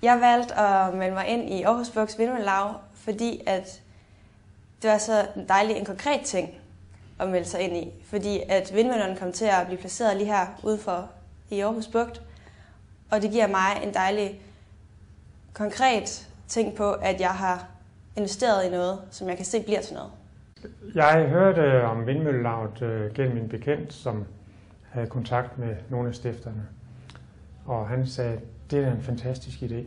Jeg valgte at melde mig ind i Aarhus Bugts Vindmøllelaug, fordi at det var så dejlig en konkret ting at melde sig ind i. Fordi at vindmøllerne kom til at blive placeret lige her udenfor i Aarhus Bugt. Og det giver mig en dejlig konkret ting på, at jeg har investeret i noget, som jeg kan se bliver til noget. Jeg hørte om Vindmøllelauget gennem min bekendt, som havde kontakt med nogle af stifterne. Og han sagde, det er en fantastisk idé.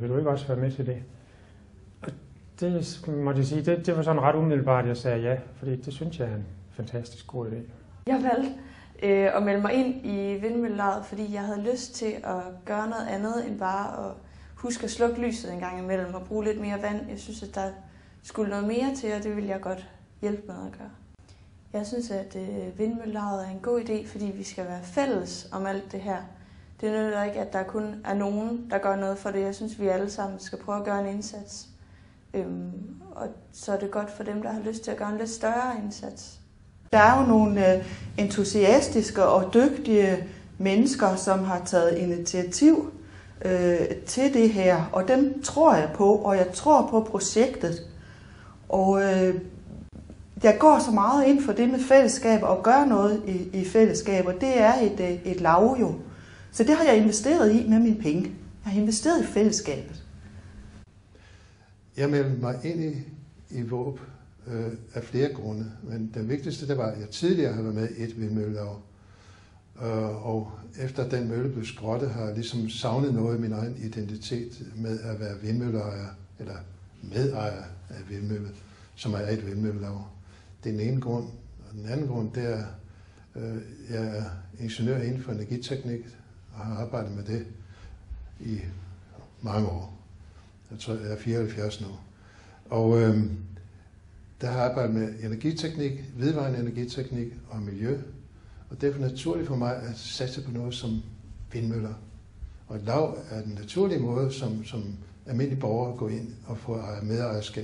Vil du ikke også være med til det? Og det måtte jeg sige, det var sådan ret umiddelbart, jeg sagde ja, fordi det synes jeg er en fantastisk god idé. Jeg valgte at melde mig ind i Vindmøllelauget, fordi jeg havde lyst til at gøre noget andet end bare at huske at slukke lyset en gang imellem og bruge lidt mere vand. Jeg synes, at der skulle noget mere til, og det ville jeg godt hjælpe med at gøre. Jeg synes, at Vindmøllelauget er en god idé, fordi vi skal være fælles om alt det her. Det nytter ikke, at der kun er nogen, der gør noget for det. Jeg synes, vi alle sammen skal prøve at gøre en indsats. Og så er det godt for dem, der har lyst til at gøre en lidt større indsats. Der er jo nogle entusiastiske og dygtige mennesker, som har taget initiativ til det her. Og dem tror jeg på, og jeg tror på projektet. Og jeg går så meget ind for det med fællesskab og gøre noget i fællesskab, og det er et laug jo. Så det har jeg investeret i med mine penge. Jeg har investeret i fællesskabet. Jeg meldte mig ind i VÅB af flere grunde, men den vigtigste det var, at jeg tidligere havde været med i et vindmøllelaug. Og efter den mølle blev skrottet, har jeg ligesom savnet noget i min egen identitet med at være vindmølleejer, eller medejer af vindmølle, som er et vindmøllelaug. Det er den ene grund. Og den anden grund, det er, jeg er ingeniør inden for energiteknik, og har arbejdet med det i mange år. Jeg tror, jeg er 74 nu. Og der har jeg arbejdet med energiteknik, vedvarende energiteknik og miljø. Og derfor er det naturligt for mig at satse på noget som vindmøller. Og et laug er den naturlige måde, som almindelige borgere går ind og får medejerskab.